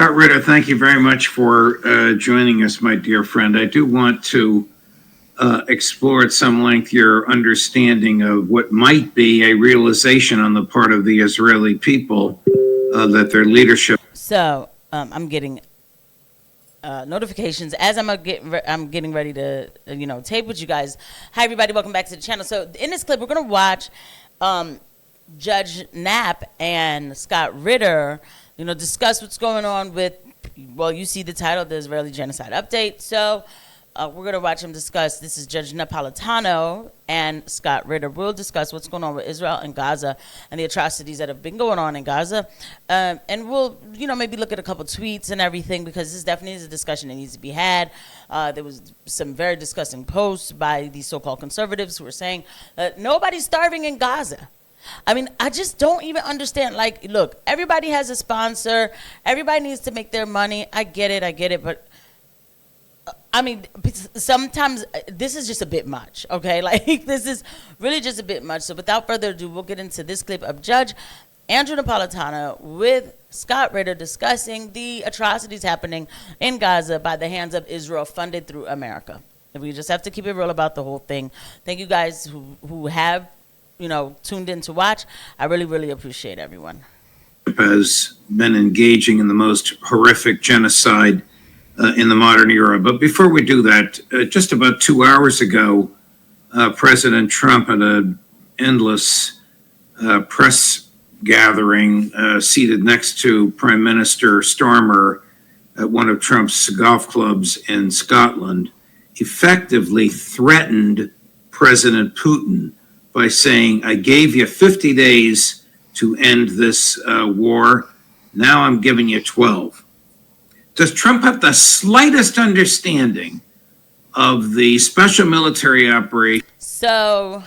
Scott Ritter, thank you very much for joining us, my dear friend. I do want to explore at some length your understanding of what might be a realization on the part of the Israeli people that their leadership. So I'm getting notifications as I'm getting ready to tape with you guys. Hi everybody, welcome back to the channel. So in this clip, we're gonna watch Judge Knapp and Scott Ritter, discuss what's going on with. Well, you see the title, the Israeli Genocide Update. So we're going to watch them discuss. This is Judge Napolitano and Scott Ritter. We'll discuss what's going on with Israel and Gaza and the atrocities that have been going on in Gaza. And we'll, maybe look at a couple tweets and everything, because this definitely is a discussion that needs to be had. There was some very disgusting posts by these so-called conservatives who were saying nobody's starving in Gaza. I mean, I just don't even understand. Like, look, everybody has a sponsor. Everybody needs to make their money. I get it. But I mean, sometimes this is just a bit much, okay? Like, this is really just a bit much. So without further ado, we'll get into this clip of Judge Andrew Napolitano with Scott Ritter discussing the atrocities happening in Gaza by the hands of Israel, funded through America. And we just have to keep it real about the whole thing. Thank you guys who have, tuned in to watch. I really, really appreciate everyone. Has been engaging in the most horrific genocide in the modern era. But before we do that, just about 2 hours ago, President Trump at an endless press gathering seated next to Prime Minister Starmer at one of Trump's golf clubs in Scotland, effectively threatened President Putin by saying, I gave you 50 days to end this war. Now I'm giving you 12. Does Trump have the slightest understanding of the special military operation? So,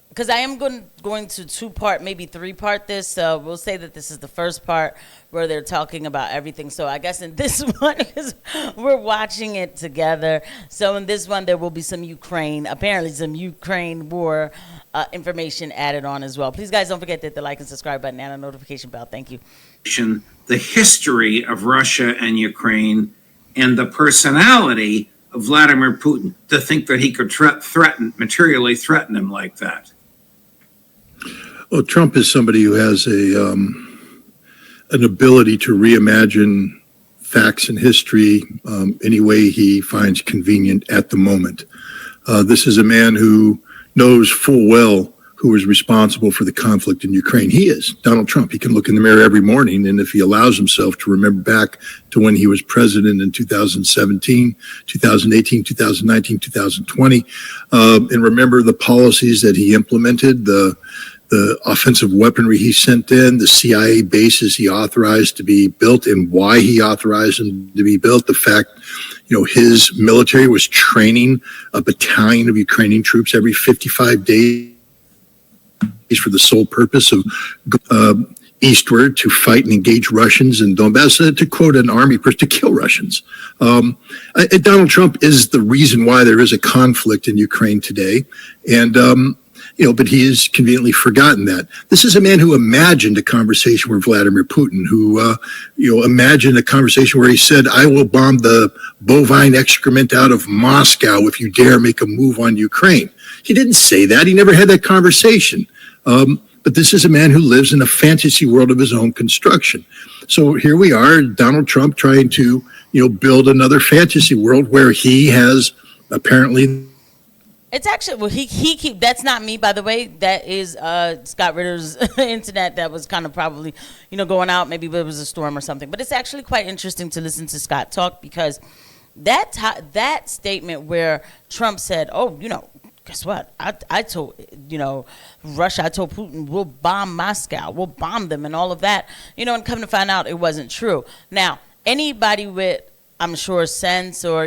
because I am going to two-part, maybe three-part this, so we'll say that this is the first part where they're talking about everything. So I guess in this one, because we're watching it together, so in this one there will be some apparently some Ukraine war information added on as well. Please, guys, don't forget to hit the like and subscribe button and a notification bell. Thank you. The history of Russia and Ukraine and the personality of Vladimir Putin to think that he could materially threaten him like that. Well, Trump is somebody who has an ability to reimagine facts and history any way he finds convenient at the moment. This is a man who knows full well who is responsible for the conflict in Ukraine. He is Donald Trump. He can look in the mirror every morning, and if he allows himself to remember back to when he was president in 2017, 2018, 2019, 2020, and remember the policies that he implemented, the offensive weaponry he sent in, the CIA bases he authorized to be built and why he authorized them to be built, the fact, his military was training a battalion of Ukrainian troops every 55 days for the sole purpose of eastward to fight and engage Russians in Donbass, to quote an army person, to kill Russians. Donald Trump is the reason why there is a conflict in Ukraine today. And, but he has conveniently forgotten that. This is a man who imagined a conversation with Vladimir Putin, who, imagined a conversation where he said, I will bomb the bovine excrement out of Moscow if you dare make a move on Ukraine. He didn't say that. He never had that conversation. But this is a man who lives in a fantasy world of his own construction. So here we are, Donald Trump trying to, build another fantasy world where he has apparently. It's actually, well, he that's not me, by the way. That is Scott Ritter's internet that was kind of probably, going out. Maybe it was a storm or something. But it's actually quite interesting to listen to Scott talk, because that statement where Trump said, oh, guess what? I told, Russia, I told Putin, we'll bomb Moscow, we'll bomb them and all of that, and come to find out it wasn't true. Now, anybody with, I'm sure, sense or,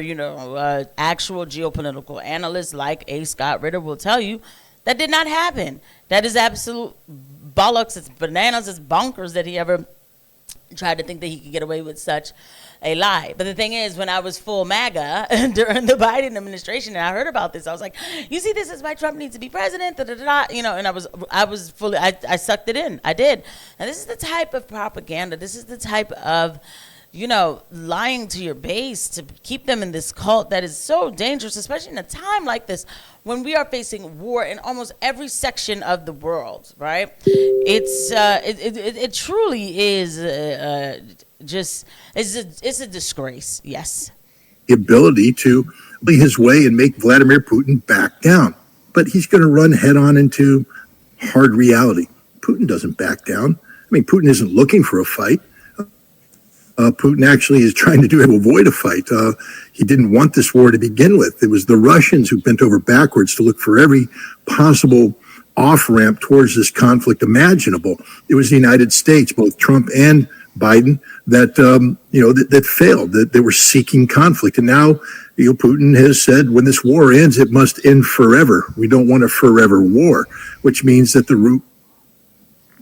actual geopolitical analysts like A. Scott Ritter will tell you that did not happen. That is absolute bollocks. It's bananas. It's bonkers that he ever tried to think that he could get away with such a lie. But the thing is, when I was full MAGA during the Biden administration and I heard about this, I was like, you see, this is why Trump needs to be president, da, da, da, da. And I was fully, I sucked it in. I did. And this is the type of propaganda. This is the type of, lying to your base to keep them in this cult that is so dangerous, especially in a time like this when we are facing war in almost every section of the world, right? It truly is it's a disgrace, yes. The ability to play his way and make Vladimir Putin back down. But he's going to run head on into hard reality. Putin doesn't back down. I mean, Putin isn't looking for a fight. Putin actually is trying to avoid a fight. He didn't want this war to begin with. It was the Russians who bent over backwards to look for every possible off-ramp towards this conflict imaginable. It was the United States, both Trump and Biden, that failed, that they were seeking conflict. And now, Putin has said when this war ends, it must end forever. We don't want a forever war, which means that the root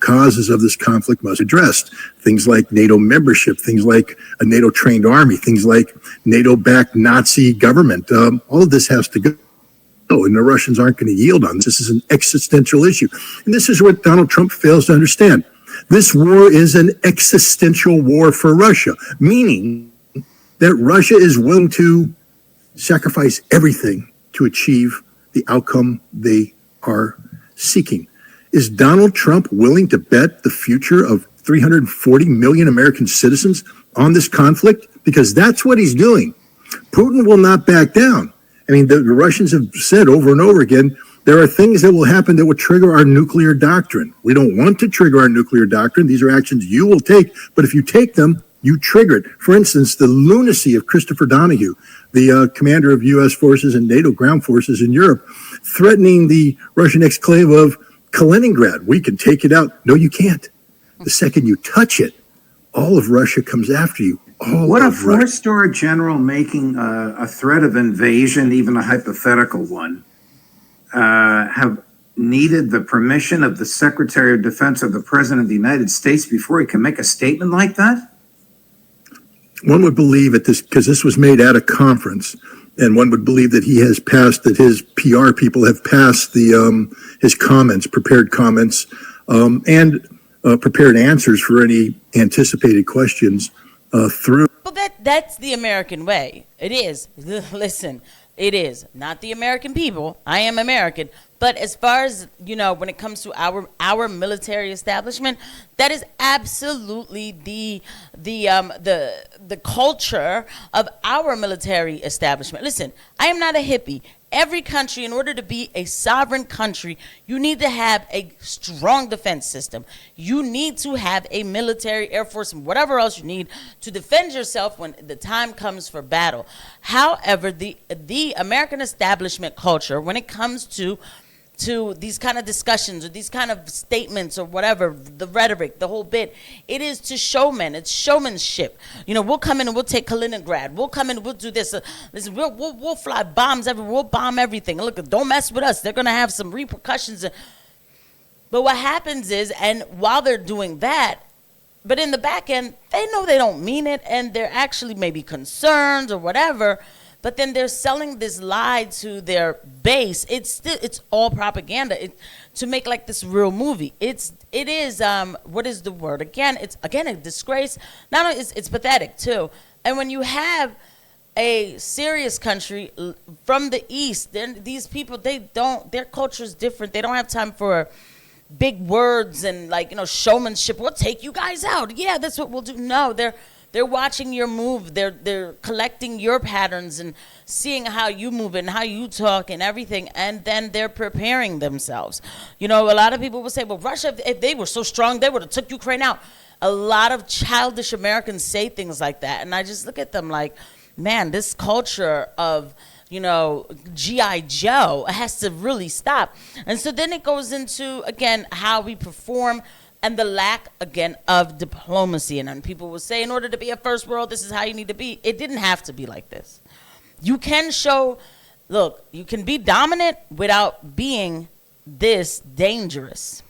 causes of this conflict must be addressed. Things like NATO membership, things like a NATO-trained army, things like NATO-backed Nazi government. All of this has to go. And the Russians aren't going to yield on this. This is an existential issue. And this is what Donald Trump fails to understand. This war is an existential war for Russia, meaning that Russia is willing to sacrifice everything to achieve the outcome they are seeking. Is Donald Trump willing to bet the future of 340 million American citizens on this conflict? Because that's what he's doing. Putin will not back down. I mean, the Russians have said over and over again, there are things that will happen that will trigger our nuclear doctrine. We don't want to trigger our nuclear doctrine. These are actions you will take, but if you take them, you trigger it. For instance, the lunacy of Christopher Donahue, the commander of U.S. forces and NATO ground forces in Europe, threatening the Russian exclave of Kaliningrad. We can take it out. No, you can't. The second you touch it, all of Russia comes after you. What a four-star general making a threat of invasion, even a hypothetical one, have needed the permission of the Secretary of Defense of the President of the United States before he can make a statement like that? One would believe at this, because this was made at a conference, and one would believe that he has passed, that his PR people have passed his comments, prepared comments, and prepared answers for any anticipated questions through. Well, that's the American way. It is. Listen, it is not the American people. I am American. But as far as, when it comes to our military establishment, that is absolutely the culture of our military establishment. Listen, I am not a hippie. Every country, in order to be a sovereign country, you need to have a strong defense system. You need to have a military, Air Force, and whatever else you need to defend yourself when the time comes for battle. However, the American establishment culture, when it comes to these kind of discussions or these kind of statements or whatever, the rhetoric, the whole bit, it is to showmen. It's showmanship. We'll come in and we'll take Kaliningrad. We'll come in and we'll do this. Listen, we'll fly bombs everywhere. We'll bomb everything. Look, don't mess with us. They're going to have some repercussions. But what happens is, and while they're doing that, but in the back end, they know they don't mean it, and they're actually maybe concerned or whatever. But then they're selling this lie to their base. It's all propaganda to make like this real movie. It is what is the word again? It's again a disgrace. Not only it's pathetic too. And when you have a serious country from the East, then these people their culture is different. They don't have time for big words and showmanship. We'll take you guys out. Yeah, that's what we'll do. No, they're watching your move. They're collecting your patterns and seeing how you move and how you talk and everything. And then they're preparing themselves. A lot of people will say, well, Russia, if they were so strong, they would have took Ukraine out. A lot of childish Americans say things like that. And I just look at them like, man, this culture of, G.I. Joe has to really stop. And so then it goes into, again, how we perform and the lack, again, of diplomacy. And then people will say, in order to be a first world, this is how you need to be. It didn't have to be like this. You can you can be dominant without being this dangerous.